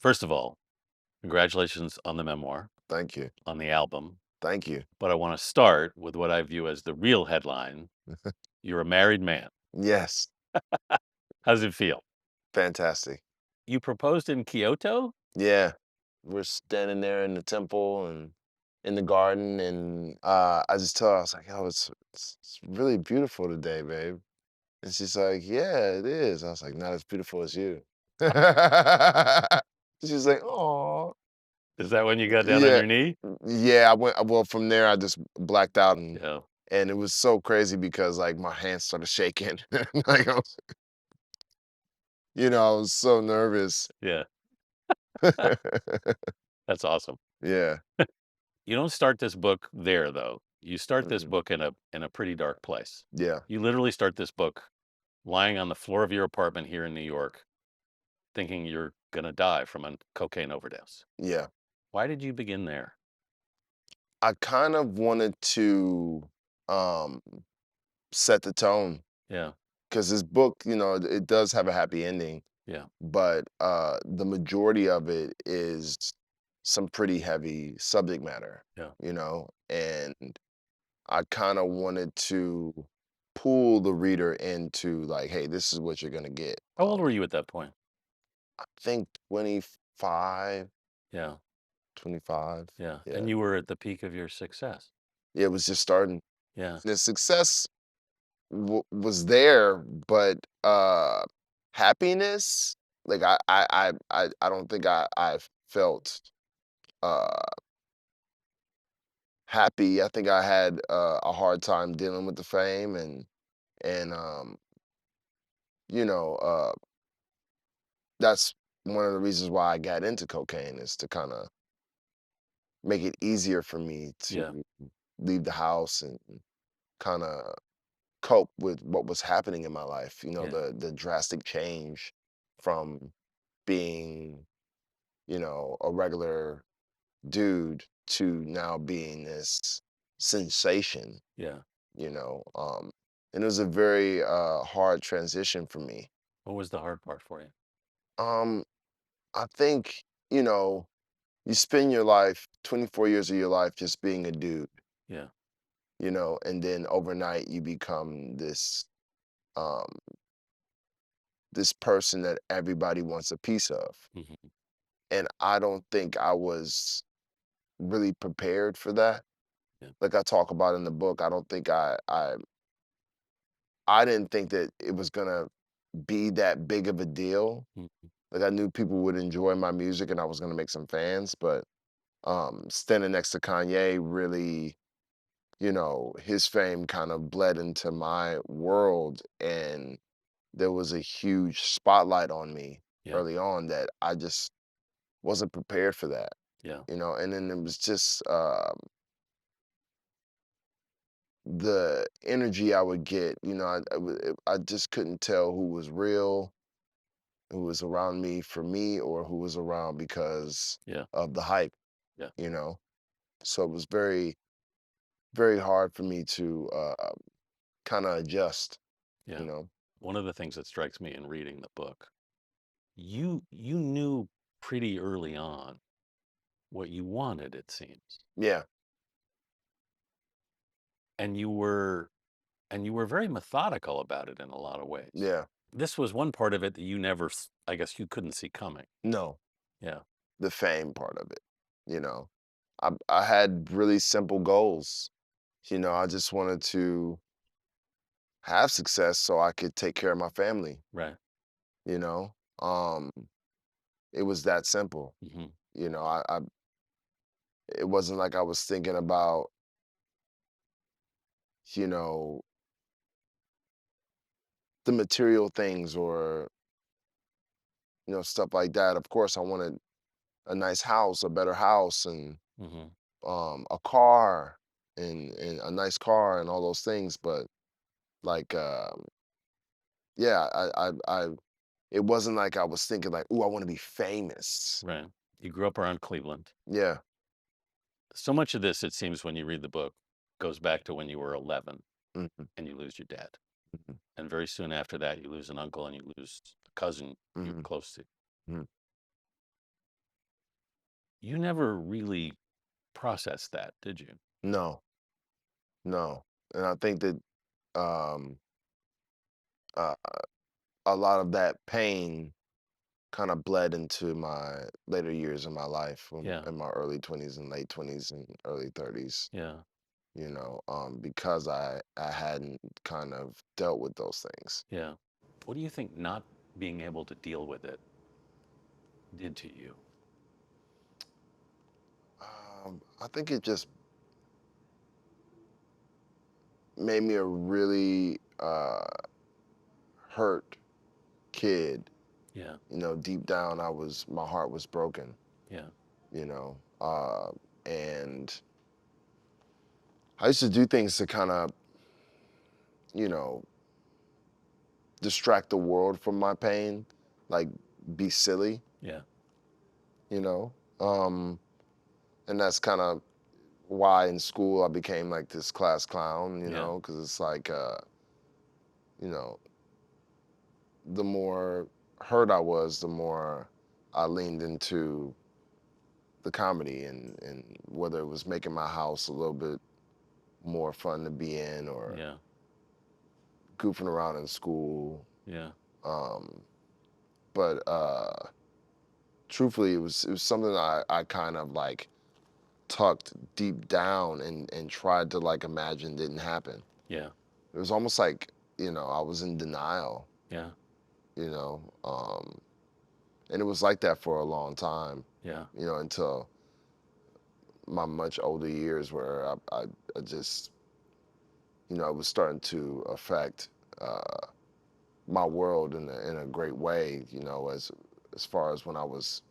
First of all, congratulations on the memoir, Thank you. on the album. Thank you. But I want to start with what I view as the real headline. You're a married man. Yes. How does it feel? Fantastic. You proposed in Kyoto? Yeah. We're standing there in the temple and in the garden, and I just told her, I was like, "Oh, it's really beautiful today, babe." And she's like, "Yeah, it is." I was like, "Not as beautiful as you." She's like, "Oh, Is that when you got down on yeah, your knee? yeah." I went well from there. I just blacked out, and Yeah. and it was so crazy because like my hands started shaking. Like I was so nervous. Yeah. That's awesome. Yeah. You don't start this book there though. You start this Mhm. book in a pretty dark place. Yeah. You literally start this book lying on the floor of your apartment here in New York, thinking you're gonna die from a cocaine overdose. Yeah. Why did you begin there? I kind of wanted to um set the tone Yeah. because this book, it does have a happy ending, Yeah. but the majority of it is some pretty heavy subject matter, Yeah. and I kind of wanted to pull the reader into like, hey, this is what you're gonna get. How old were you at that point? I think 25, Yeah. 25. Yeah. Yeah. And you were at the peak of your success. Yeah, it was just starting. Yeah. The success was there, but happiness, like I don't think I felt uh happy. I think I had a hard time dealing with the fame, and you know uh that's one of the reasons why I got into cocaine, is to kind of make it easier for me to Yeah. leave the house and kind of cope with what was happening in my life. Yeah. The drastic change from being, a regular dude to now being this sensation, Yeah. you know. And it was a very hard transition for me. What was the hard part for you? Um, I think, you spend your life, 24 years of your life, just being a dude, Yeah. and then overnight you become um this person that everybody wants a piece of. Hmm. And I don't think I was really prepared for that. Yeah. Like I talk about in the book, I don't think I didn't think that it was gonna be that big of a deal. Mhm. Like I knew people would enjoy my music and I was gonna make some fans, but standing next to Kanye really, his fame kind of bled into my world, and there was a huge spotlight on me Yeah. early on that I just wasn't prepared for that. Yeah. And then it was just the energy I would get. I just couldn't tell who was real, who was around me for me, or who was around because Yeah. of the hype. Yeah. You know, so it was very, very hard for me to kind of adjust. You Yeah. know, One of the things that strikes me in reading the book, you knew pretty early on what you wanted, it seems. yeah, And you were very methodical about it in a lot of ways. yeah, This was one part of it that you never I guess you couldn't see coming. no, Yeah. the fame part of it. You know, I had really simple goals. I just wanted to have success so I could take care of my family. Right. You know, um, it was that simple. Hmm. I it wasn't like I was thinking about, you know, the material things, or, stuff like that. Of course, I wanted a nice house, a better house, and Hmm. a car, and a nice car, and all those things. But like, yeah, it wasn't like I was thinking like, "Ooh, I want to be famous." Right. You grew up around Cleveland. Yeah. So much of this, it seems, when you read the book, goes back to when you were 11 Mhm, and you lose your dad. mhm, And very soon after that, you lose an uncle and you lose a cousin you were mhm, close to. mhm. You never really processed that, did you? No, no. And I think that um, uh, a lot of that pain kind of bled into my later years in my life, Yeah, in my early 20s and late 20s and early 30s, yeah. because I hadn't kind of dealt with those things. Yeah. What do you think not being able to deal with it did to you? I think it just made me a really hurt kid. Yeah, Deep down, my heart was broken. yeah, You know, and I used to do things to kind of, you know, distract the world from my pain, like be silly, yeah, you know. Um, and that's kind of why in school I became like this class clown, yeah, because it's like, you know, the more hurt I was, the more I leaned into the comedy, and whether it was making my house a little bit more fun to be in, or yeah, goofing around in school. yeah, Um, but truthfully, it was something I kind of like tucked deep down and tried to like imagine didn't happen. yeah, It was almost like, I was in denial, yeah, you know, um, and it was like that for a long time, yeah, until my much older years, where I just, it was starting to affect my world in a great way, as far as when I was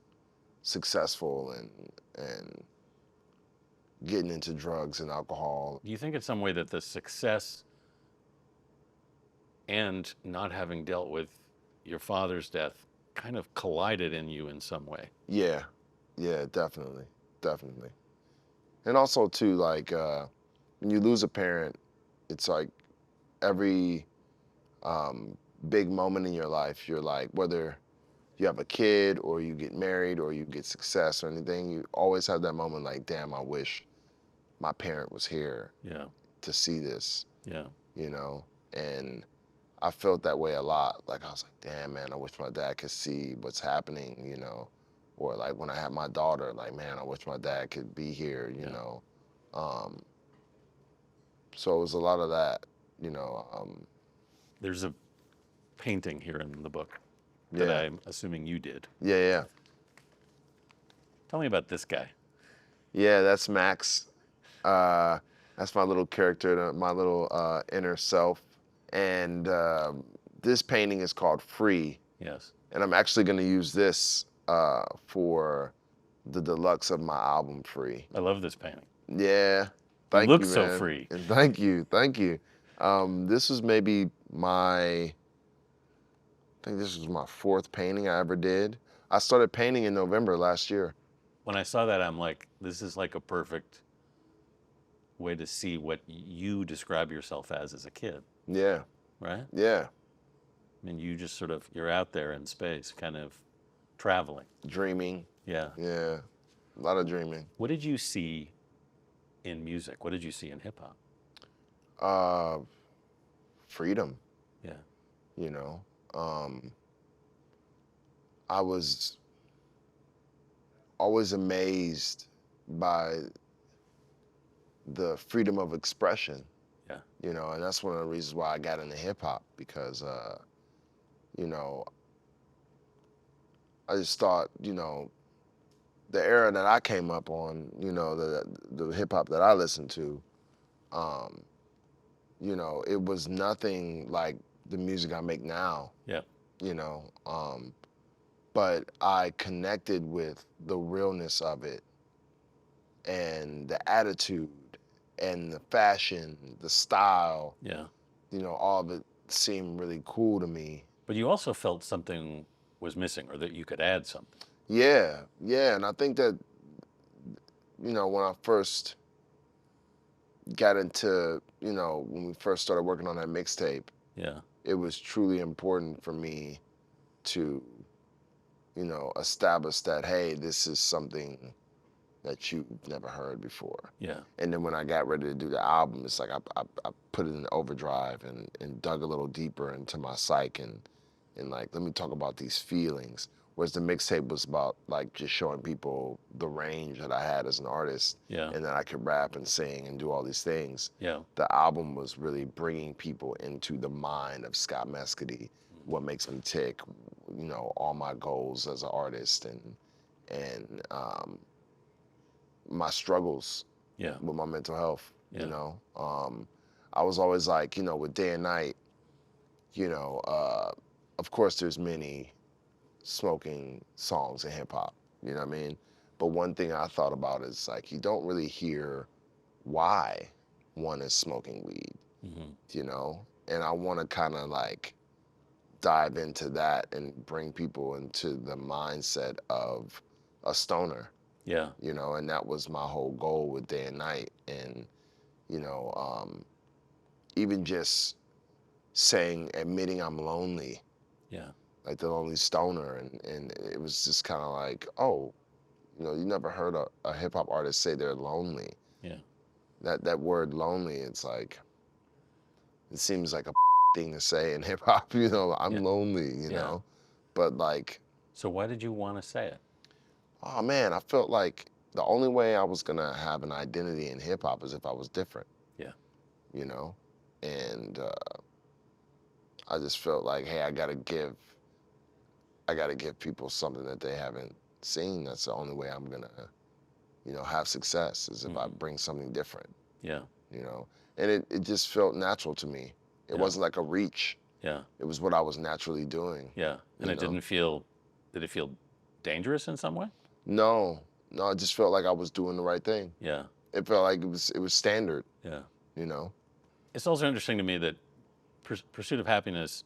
successful and getting into drugs and alcohol. Do you think in some way that the success and not having dealt with your father's death kind of collided in you in some way? Yeah, yeah, definitely, definitely. And also too, like when you lose a parent, it's like every um, big moment in your life, you're like, whether you have a kid or you get married or you get success or anything, you always have that moment like, damn, I wish my parent was here Yeah, to see this, yeah, you know? And I felt that way a lot. Like, I was like, damn, man, I wish my dad could see what's happening, Or like when I had my daughter, like, man, I wish my dad could be here, yeah. Um, so it was a lot of that, you know. There's a painting here in the book that Yeah, I'm assuming you did. yeah, yeah. Tell me about this guy. Yeah, that's Max. Uh, that's my little character, my little inner self. And this painting is called Free. Yes. And I'm actually going to use this for the deluxe of my album, Free. I love this painting. Yeah, You thank look you, so man. free. And thank you, thank you. This was maybe I think this was my fourth painting I ever did. I started painting in November last year. When I saw that, I'm like, this is like a perfect way to see what you describe yourself as a kid, Yeah, right? yeah. I mean, you just sort of, you're out there in space, kind of traveling. Dreaming. Yeah. Yeah, a lot of dreaming. What did you see in music? What did you see in hip hop? Uh, Freedom, Yeah. you know. Um, I was always amazed by the freedom of expression, Yeah. and that's one of the reasons why I got into hip hop, because, you know, I just thought, the era that I came up on, the hip hop that I listened to, um, it was nothing like the music I make now, Yeah. you know. But I connected with the realness of it, and the attitude and the fashion, the style, Yeah. all of it seemed really cool to me. But you also felt something was missing or that you could add something. Yeah, yeah. And I think that, when I first got into, when we first started working on that mixtape, Yeah. it was truly important for me to, establish that, hey, this is something, that you've never heard before. Yeah. And then when I got ready to do the album, it's like I put it in overdrive and dug a little deeper into my psyche and like, let me talk about these feelings. Whereas the mixtape was about like just showing people the range that I had as an artist, Yeah. and that I could rap and sing and do all these things. Yeah. The album was really bringing people into the mind of Scott Mescudi, what makes me tick, all my goals as an artist and my struggles Yeah. with my mental health. Yeah. I was always like, with Day and Night, of course there's many smoking songs in hip hop, you know what I mean? But one thing I thought about is like, you don't really hear why one is smoking weed, And I want to kind of like dive into that and bring people into the mindset of a stoner, Yeah. And that was my whole goal with Day and Night. And, you know, um, even just admitting I'm lonely, Yeah. like the lonely stoner. And it was just kind of like, oh, you never heard a hip hop artist say they're lonely. Yeah. That word lonely, it's like, it seems like a thing to say in hip hop, I'm Yeah. lonely, Yeah. But like, So why did you want to say it? oh man, I felt like the only way I was gonna have an identity in hip hop is if I was different, Yeah. you know? And I just felt like, hey, I gotta give people something that they haven't seen. That's the only way I'm gonna, have success is if I bring something different, Yeah. you know? And it just felt natural to me. It Yeah. wasn't like a reach. Yeah. It was what I was naturally doing. Yeah. And you it know? did it feel dangerous in some way? No, no, it just felt like I was doing the right thing. Yeah. It felt like it was standard, Yeah. you know? It's also interesting to me that Pursuit of Happiness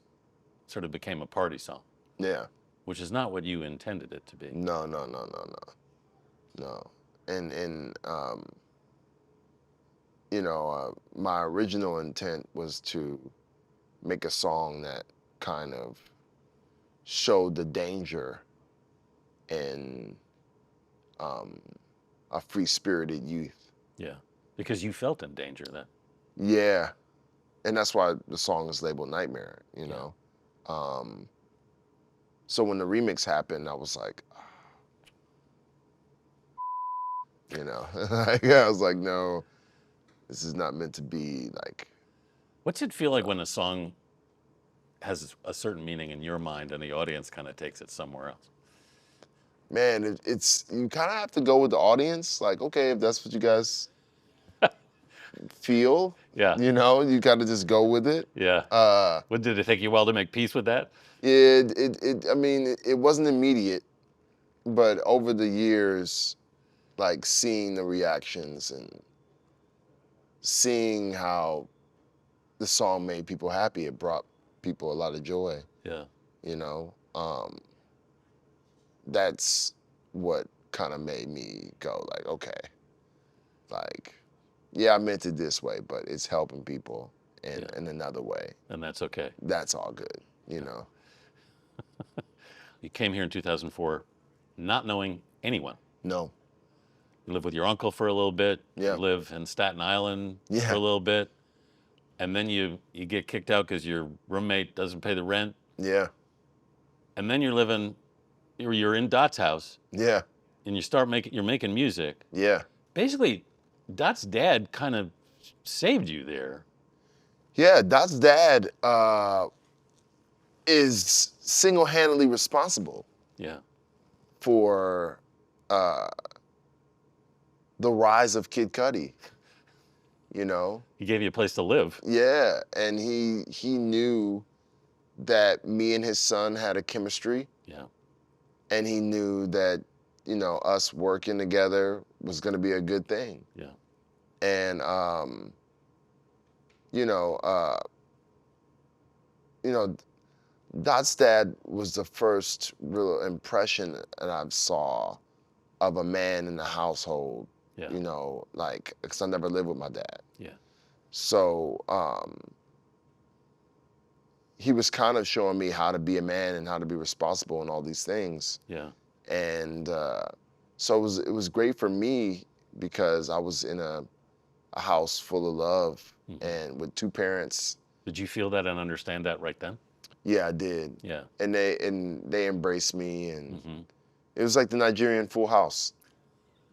sort of became a party song, Yeah. which is not what you intended it to be. No, no, no, no, no, no. And my original intent was to make a song that kind of showed the danger in a free-spirited youth. Yeah. Because you felt in danger then. Yeah, and that's why the song is labeled Nightmare, Yeah. So when the remix happened, I was like, I was like, no, this is not meant to be like. What's it feel like when a song has a certain meaning in your mind and the audience kind of takes it somewhere else? Man, it's you kind of have to go with the audience. Like, okay, if that's what you guys feel, Yeah. you got to just go with it. Yeah. What did it take you a while to make peace with that? I mean, it wasn't immediate, but over the years, like seeing the reactions and seeing how the song made people happy, it brought people a lot of joy. Yeah. You know, that's what kind of made me go like, okay, like, yeah, I meant it this way, but it's helping people in another way. And that's okay. That's all good. You came here in 2004 not knowing anyone. No. You live with your uncle for a little bit. Yeah. You live in Staten Island Yeah. for a little bit. And then you get kicked out because your roommate doesn't pay the rent. Yeah. And then you're in Dot's house. Yeah. And you're making music. Yeah. Basically, Dot's dad kind of saved you there. Yeah, Dot's dad is single-handedly responsible Yeah. for the rise of Kid Cudi. He gave you a place to live. Yeah, and he knew that me and his son had a chemistry. Yeah. And he knew that, us working together was going to be a good thing. Yeah. And, you know, Dot's dad was the first real impression that I saw of a man in the household. Yeah. Because I never lived with my dad. Yeah. So he was kind of showing me how to be a man and how to be responsible and all these things. Yeah. And So it was great for me because I was in a house full of love Hmm. and with two parents. Did you feel that and understand that right then? Yeah, I did. Yeah. And they embraced me, and Hmm. it was like the Nigerian Full House,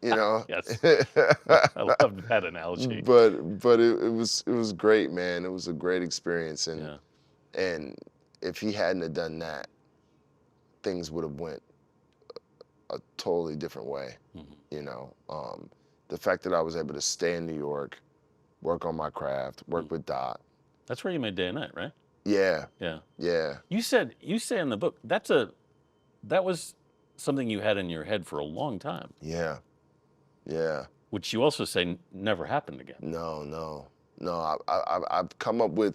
you know. Yes. I loved that analogy. But it was great, man. It was a great experience, and Yeah. and if he hadn't have done that, things would have went a totally different way, Hmm. you know. The fact that I was able to stay in New York, work on my craft, work with Dot. That's where you made Day and Night, right? Yeah, Yeah. yeah, You say in the book that was something you had in your head for a long time, yeah, yeah. which you also say never happened again. No, no, no. I've come up with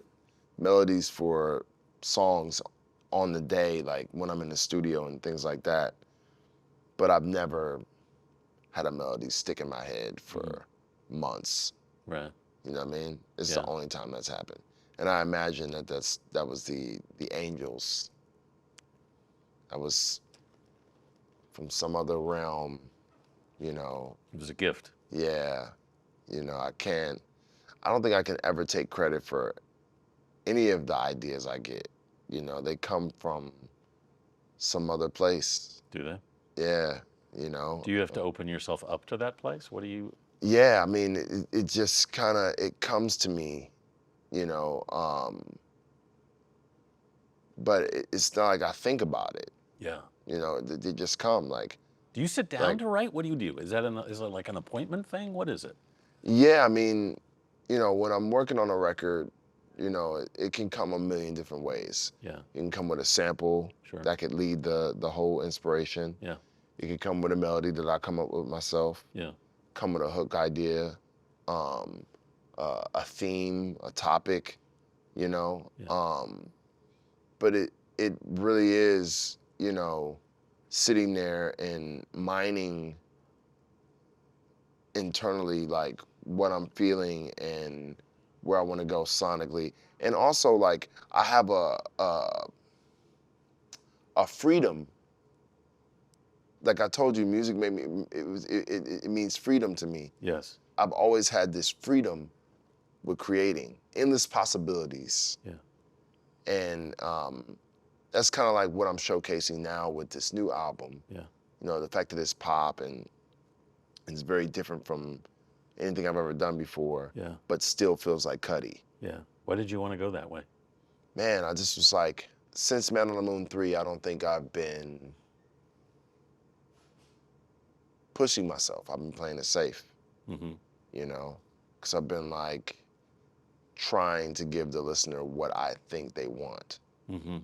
melodies for songs on the day, like when I'm in the studio and things like that. But I've never had a melody stick in my head Hmm. for months. Right. You know what I mean? It's the Yeah. only time that's happened. And I imagine that was the angels. That was from some other realm, you know. It was a gift. Yeah. I don't think I can ever take credit for any of the ideas I get. They come from some other place. Do they? Yeah, you know. Do you have to open yourself up to that place? What do you? Yeah, I mean, it just kind of it comes to me, you know. But it's not like I think about it. Yeah. They just come Do you sit down like to write? What do you do? Is it like an appointment thing? What is it? yeah. I mean, when I'm working on a record, it can come a million different ways. Yeah. It can come with a sample Sure. that could lead the whole inspiration. Yeah. It could come with a melody that I come up with myself. Yeah. Come with a hook idea, um, a theme, a topic, you know. Yeah. But it really is, sitting there and mining internally like what I'm feeling and where I want to go sonically. And also like I have a freedom. Like I told you, music made me. It means freedom to me. Yes. I've always had this freedom with creating, endless possibilities, Yeah. and that's kind of like what I'm showcasing now with this new album. Yeah. The fact that it's pop and it's very different from anything I've ever done before, Yeah. but still feels like Cudi. Yeah. Why did you want to go that way? Man, I just was like, since Man on the Moon 3, I don't think I've been pushing myself. I've been playing it safe, Mm-hmm. because I've been like trying to give the listener what I think they want. Mm-hmm.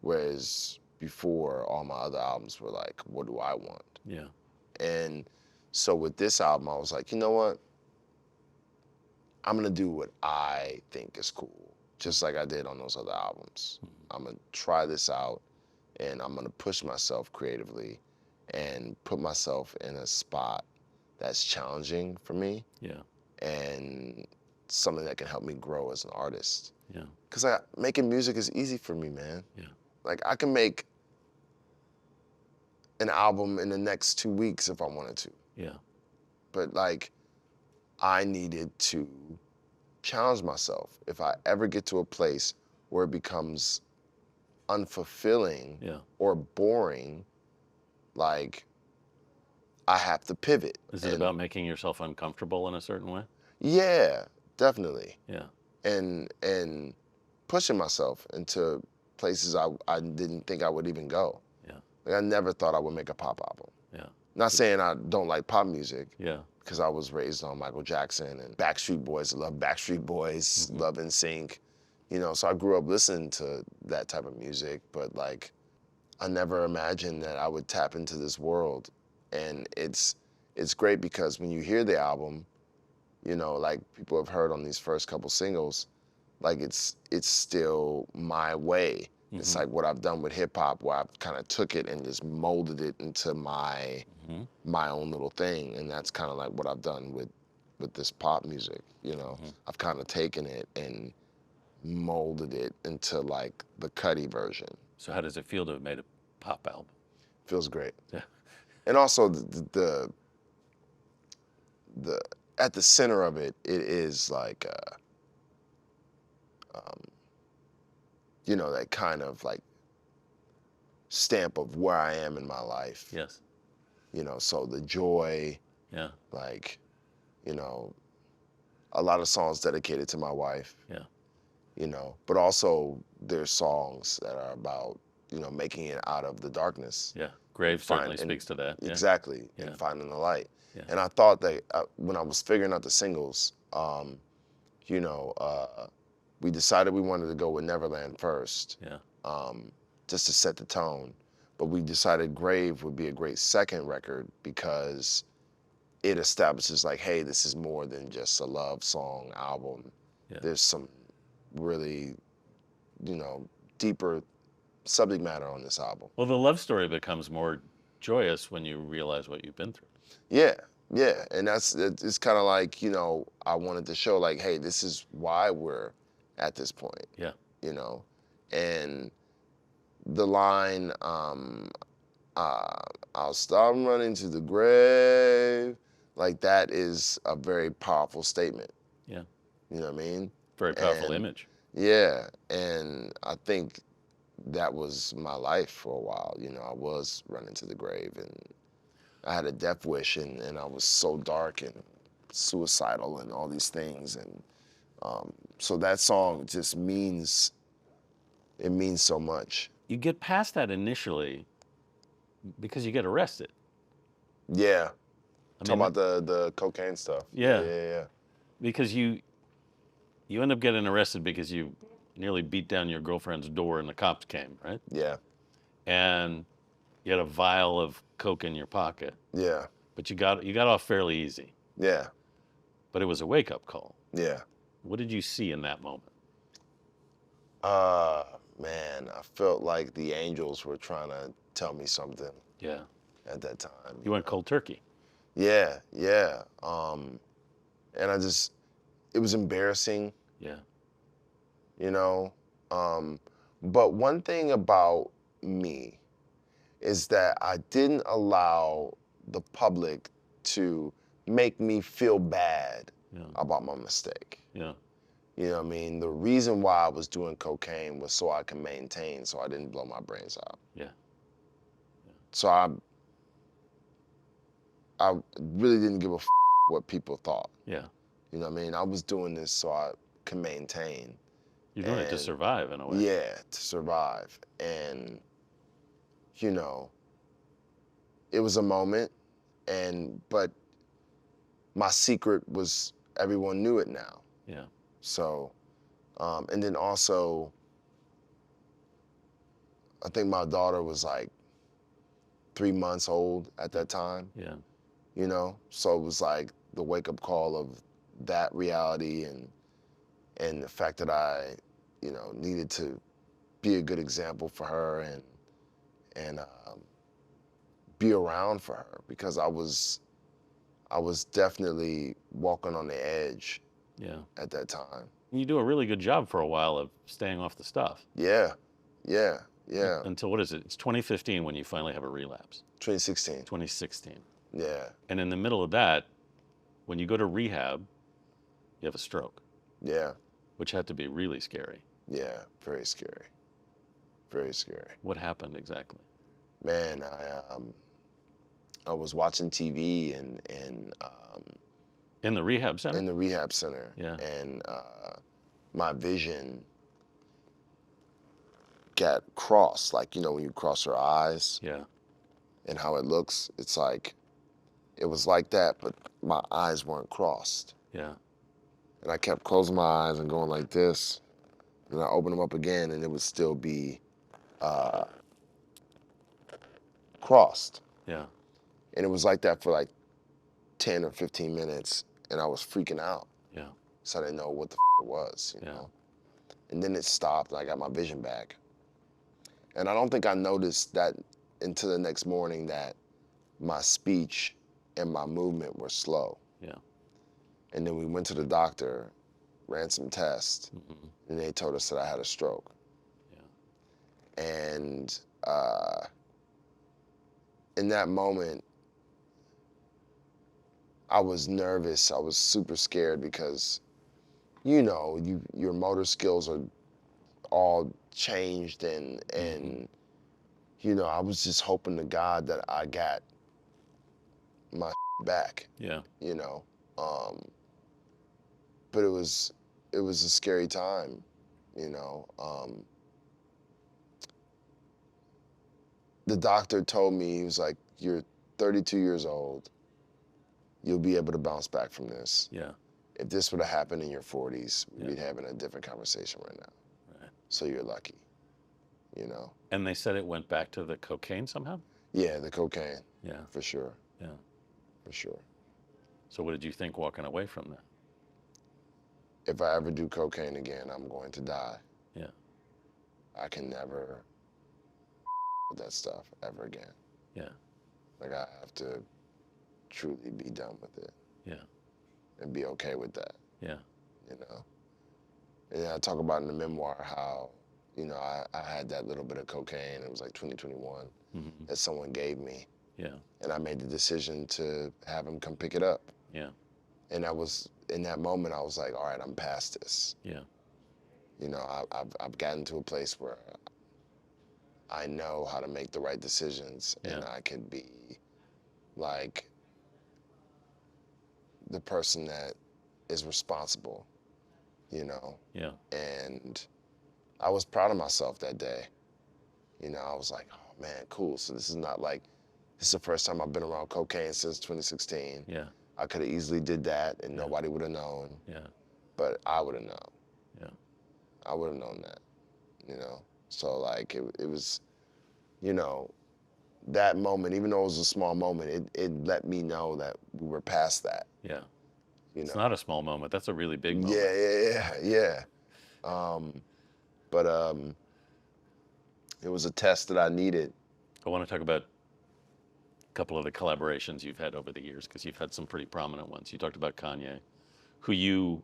Whereas before, all my other albums were like, what do I want? Yeah. And so with this album, I was like, you know what? I'm gonna do what I think is cool, just like I did on those other albums. I'm gonna try this out and I'm gonna push myself creatively and put myself in a spot that's challenging for me Yeah. and something that can help me grow as an artist. Yeah. Because making music is easy for me, man. Yeah. Like I can make an album in the next 2 weeks if I wanted to. Yeah. But like I needed to challenge myself. If I ever get to a place where it becomes unfulfilling Yeah. or boring, like I have to pivot. Is it And about making yourself uncomfortable in a certain way? yeah, definitely. Yeah. And pushing myself into places I didn't think I would even go. Yeah. Like I never thought I would make a pop album. Yeah. Not saying I don't like pop music, Yeah. because I was raised on Michael Jackson and Backstreet Boys. I love Backstreet Boys, Mm-hmm. love NSYNC. So I grew up listening to that type of music, but like I never imagined that I would tap into this world. And it's great because when you hear the album, like people have heard on these first couple singles, like it's still my way. It's Mm-hmm. like what I've done with hip hop, where I've kind of took it and just molded it into my Mm-hmm. my own little thing, and that's kind of like what I've done with this pop music. Mm-hmm. I've kind of taken it and molded it into like the Cudi version. So how does it feel to have made a pop album? Feels great. Yeah. and also the at the center of it, it is like um, that kind of like stamp of where I am in my life. Yes. So the joy, Yeah. like, you know, a lot of songs dedicated to my wife, Yeah. but also there's songs that are about, making it out of the darkness Yeah. and Grave certainly speaks to that. Yeah. exactly, Yeah. and finding the light. Yeah. And I thought that when I was figuring out the singles, you know, we decided we wanted to go with Neverland first, Yeah. just to set the tone. But we decided Grave would be a great second record because it establishes like, hey, this is more than just a love song album. Yeah. There's some really, deeper subject matter on this album. Well, the love story becomes more joyous when you realize what you've been through. Yeah, yeah, and it's kind of like, I wanted to show like, hey, this is why we're at this point, Yeah. and the line, I'll stop running to the grave, like that is a very powerful statement. Yeah. You know what I mean? Very powerful And image. yeah, and I think that was my life for a while. I was running to the grave, and I had a death wish, and I was so dark and suicidal and all these things, and so that song just means so much. You get past that initially because you get arrested. Yeah, I talking mean, about the cocaine stuff. yeah, Yeah. because you end up getting arrested because you nearly beat down your girlfriend's door and the cops came, right? Yeah. And you had a vial of coke in your pocket, Yeah. but you got off fairly easy. Yeah. But it was a wake up call. Yeah. What did you see in that moment? Man, I felt like the angels were trying to tell me something Yeah. at that time. You went cold turkey. Yeah, yeah. And it was embarrassing, Yeah. you know. But one thing about me is that I didn't allow the public to make me feel bad Yeah. about my mistake. Yeah. You know what I mean? The reason why I was doing cocaine was so I could maintain, so I didn't blow my brains out. Yeah. So I really didn't give a what people thought. Yeah. You know what I mean? I was doing this so I could maintain. You're doing it to And survive in a way. yeah, to survive. And it was a moment, but my secret was everyone knew it now. Yeah. So, and then also, I think my daughter was like 3 months old at that time. Yeah. So it was like the wake up call of that reality and the fact that I, needed to be a good example for her and be around for her because I was definitely walking on the edge. Yeah. At that time. You do a really good job for a while of staying off the stuff. Yeah. Until what is it? It's 2015 when you finally have a relapse. 2016. 2016. Yeah. And in the middle of that, when you go to rehab, you have a stroke. Yeah. Which had to be really scary. Yeah, very scary. Very scary. What happened exactly? Man, I was watching TV and in the rehab center? In the rehab center. Yeah. And my vision got crossed, like, when you cross your eyes. Yeah. And how it looks, it's like, it was like that, but my eyes weren't crossed. Yeah. And I kept closing my eyes and going like this. And I opened them up again and it would still be crossed. Yeah. And it was like that for like 10 or 15 minutes and I was freaking out. Yeah. So I didn't know what the it was, you know. And then it stopped and I got my vision back. And I don't think I noticed that until the next morning that my speech and my movement were slow. Yeah. And then we went to the doctor, ran some tests, and they told us that I had a stroke. Yeah. And in that moment, I was nervous. I was super scared because, you know, your motor skills are all changed and you know, I was just hoping to God that I got my back, Yeah. you know. Um, but it was a scary time, you know. The doctor told me, he was like, "You're 32 years old. You'll be able to bounce back from this. Yeah. If this would have happened in your 40s, we'd Yeah. be having a different conversation right now. Right. So you're lucky, you know." And they said it went back to the cocaine somehow? Yeah, the cocaine, Yeah. for sure, Yeah. for sure. So what did you think walking away from that? If I ever do cocaine again, I'm going to die. Yeah. I can never with that stuff ever again. Yeah. Like, I have to truly be done with it Yeah. and be okay with that, Yeah. you know. And I talk about in the memoir how, you know, I had that little bit of cocaine. It was like 2021 Mm-hmm. that someone gave me. Yeah. And I made the decision to have him come pick it up. Yeah. And that was, in that moment, I was like, all right, I'm past this. Yeah. You know, I've gotten to a place where I know how to make the right decisions and Yeah. I can be like the person that is responsible, you know. Yeah. And I was proud of myself that day. You know, I was like, oh man, cool. So this is not like, this is the first time I've been around cocaine since 2016. Yeah. I could have easily did that and Yeah. nobody would have known, Yeah. but I would have known. Yeah. I would have known that, you know. So like it was, you know, that moment, even though it was a small moment, it let me know that we were past that, Yeah. you It's know. not a small moment. That's a really big moment. Yeah. But it was a test that I needed. I want to talk about a couple of the collaborations you've had over the years because you've had some pretty prominent ones. You talked about Kanye, who you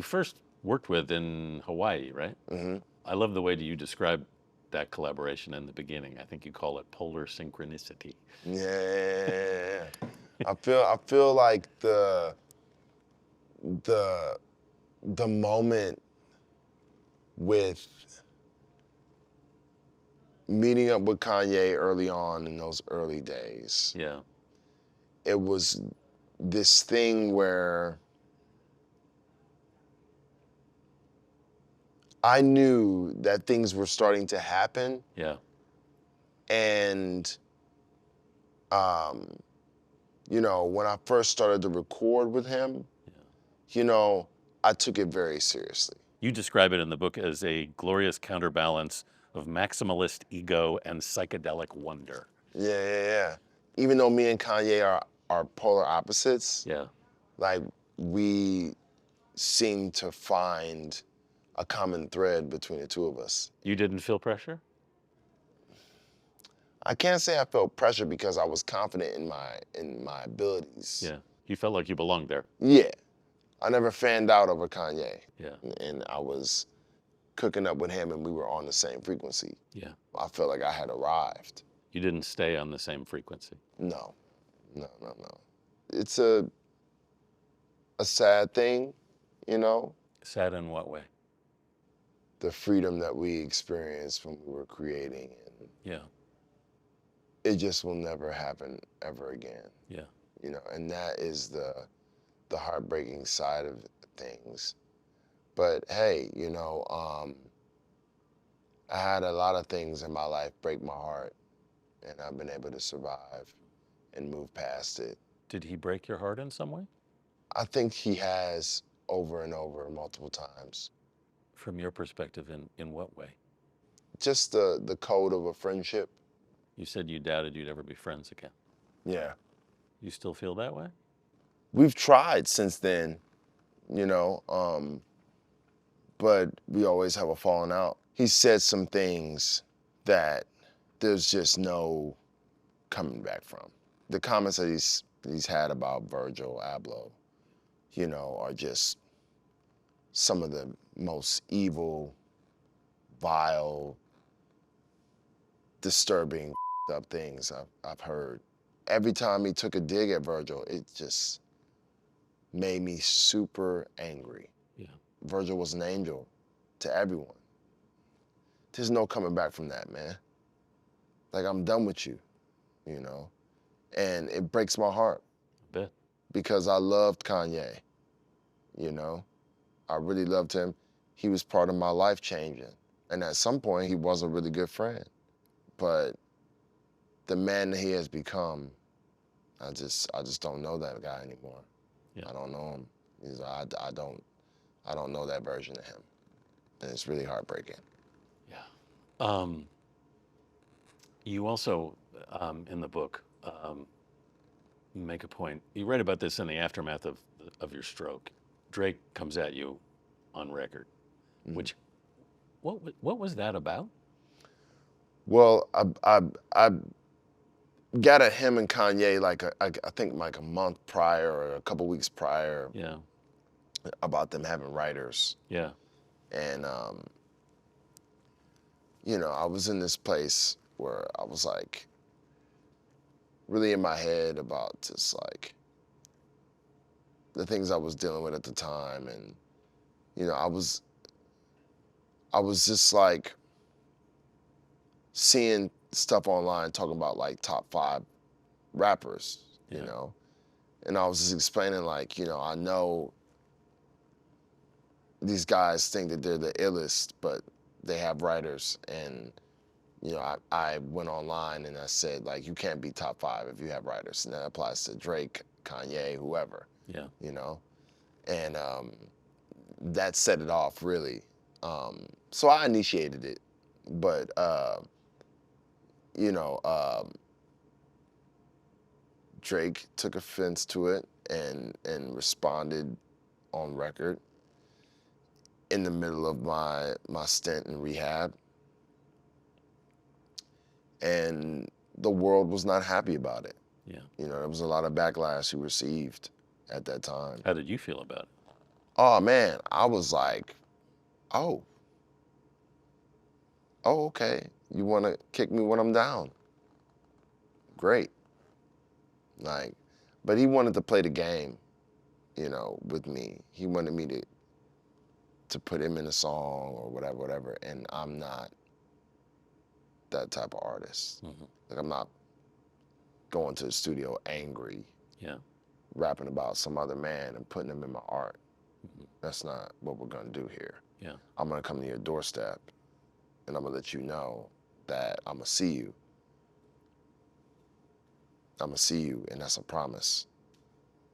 first worked with in Hawaii, right? Hmm. I love the way that you describe that collaboration in the beginning. I think you call it polar synchronicity. Yeah. I feel like the the moment with meeting up with Kanye early on in those early days, Yeah. it was this thing where I knew that things were starting to happen, Yeah. and um, you know, when I first started to record with him, Yeah. you know, I took it very seriously. You describe it in the book as a glorious counterbalance of maximalist ego and psychedelic wonder. Yeah. Even though me and Kanye are polar opposites, Yeah. like we seem to find a common thread between the two of us. You didn't feel pressure? I can't say I felt pressure because I was confident in my abilities. Yeah. You felt like you belonged there. Yeah. I never fanned out over Kanye. Yeah. And I was cooking up with him and we were on the same frequency. Yeah. I felt like I had arrived. You didn't stay on the same frequency. No. It's a sad thing, you know, Sad in what way? the freedom that we experienced when we were creating, and Yeah. it just will never happen ever again, Yeah. you know, and that is the heartbreaking side of things. But hey, you know, I had a lot of things in my life break my heart, and I've been able to survive and move past it. Did he break your heart in some way? I think he has over and over multiple times. From your perspective, in what way? Just the code of a friendship. You said you doubted you'd ever be friends again. Yeah. You still feel that way? We've tried since then, you know, but we always have a falling out. He said some things that there's just no coming back from. The comments that he's had about Virgil Abloh, you know, are just some of the most evil, vile, disturbing up things I've heard. Every time he took a dig at Virgil, it just made me super angry. Yeah. Virgil was an angel to everyone. There's no coming back from that, man. Like, I'm done with you, you know? And it breaks my heart I bet. because I loved Kanye, you know? I really loved him. He was part of my life changing. And at some point, he was a really good friend. But the man that he has become, I just don't know that guy anymore. Yeah. I don't know him. I don't know that version of him. And it's really heartbreaking. Yeah. Um, you also, in the book, make a point. You write about this in the aftermath of your stroke. Drake comes at you on record, which what was that about? Well, I got at him and Kanye like I think like a month prior or a couple weeks prior Yeah. about them having writers. Yeah. And you know, I was in this place where I was like really in my head about just like the things I was dealing with at the time. And you know, I was just like seeing stuff online talking about like top 5 rappers, you Yeah. know. And I was just explaining like, you know, I know these guys think that they're the illest, but they have writers. And you know, I went online and I said like, you can't be top 5 if you have writers, and that applies to Drake, Kanye, whoever, Yeah. you know. And that set it off really. So I initiated it, but you know, Drake took offense to it and responded on record in the middle of my stint in rehab, and the world was not happy about it. Yeah. You know, there was a lot of backlash he received at that time. How did you feel about it? Oh man, I was like, oh, okay. You want to kick me when I'm down? Great. Like, but he wanted to play the game, you know, with me. He wanted me to put him in a song or whatever, whatever. And I'm not that type of artist. Mm-hmm. Like, I'm not going to the studio angry, Yeah. rapping about some other man and putting him in my art. Mm-hmm. That's not what we're gonna do here. Yeah. I'm gonna come to your doorstep and I'm gonna let you know that I'm gonna see you. I'm gonna see you, and that's a promise.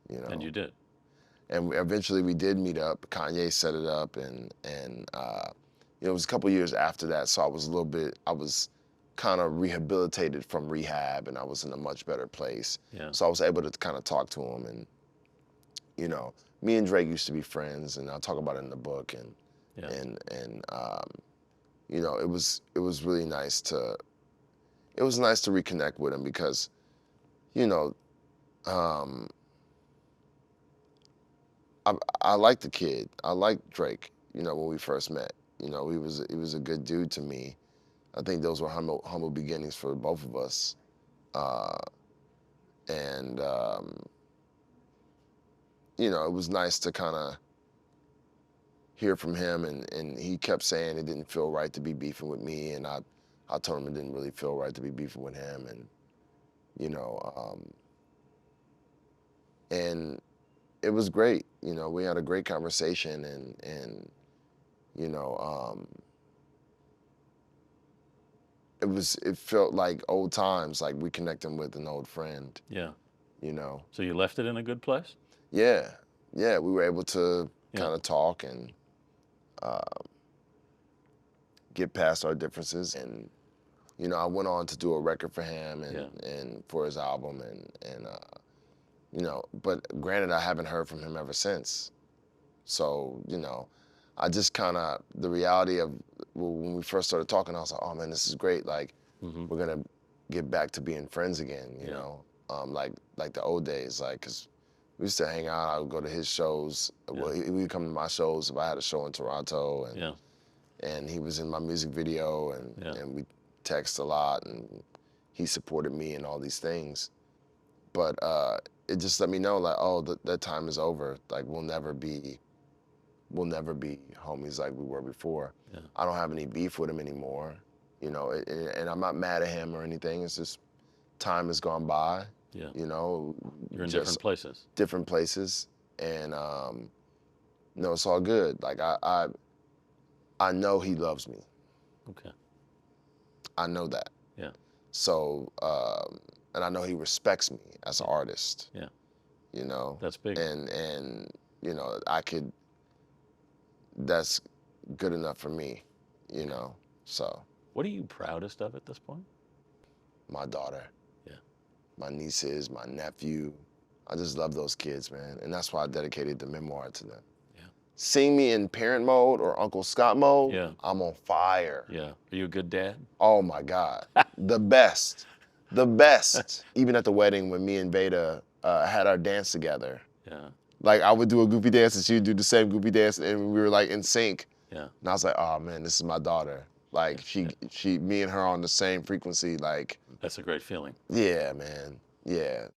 You know. And you did. And eventually we did meet up. Kanye set it up, and you know, it was a couple years after that, so I was kind of rehabilitated from rehab, and I was in a much better place. Yeah. So I was able to kind of talk to him, and you know, me and Drake used to be friends, and I'll talk about it in the book, and Yeah. and you know, it was really nice to reconnect with him because, you know, um, I liked the kid. I liked Drake. You know, when we first met, you know, he was a good dude to me. I think those were humble beginnings for both of us. Uh, and you know, it was nice to kind of hear from him, and he kept saying it didn't feel right to be beefing with me, and I told him it didn't really feel right to be beefing with him, and you know, and it was great. You know, we had a great conversation, and you know, it felt like old times, like reconnecting with an old friend. Yeah. You know. So you left it in a good place? Yeah, yeah, we were able to Yeah. kind of talk and get past our differences, and you know, I went on to do a record for him and for his album, and you know, but granted, I haven't heard from him ever since. So you know, I just kind of, the reality of, well, when we first started talking, I was like, oh man, this is great. Like, Mm-hmm. we're gonna get back to being friends again. You Yeah. know, like the old days, like, cause we used to hang out. I would go to his shows. Yeah. Well, he would come to my shows if I had a show in Toronto, and Yeah. and he was in my music video, and we text a lot, and he supported me and all these things. But it just let me know like, oh, that time is over. Like we'll never be homies like we were before. Yeah. I don't have any beef with him anymore, you know, and I'm not mad at him or anything. It's just time has gone by, Yeah. you know, You're in just different places. different places, and no, it's all good. Like I know he loves me. Okay. I know that. Yeah. So and I know he respects me as an artist. Yeah. You know, That's big. and you know, that's good enough for me, you know. So What are you proudest of at this point? my daughter, Yeah. my nieces, my nephew, I just love those kids, man, and that's why I dedicated the memoir to them. Yeah. Seeing me in parent mode or Uncle Scott mode, Yeah. I'm on fire. Yeah. Are you a good dad? Oh my God, the best, the best. Even at the wedding when me and Beta had our dance together, Yeah. like I would do a goofy dance and she would do the same goofy dance, and we were like in sync. Yeah. And I was like, oh man, this is my daughter. Like me and her on the same frequency. Like, That's a great feeling. yeah, man, yeah.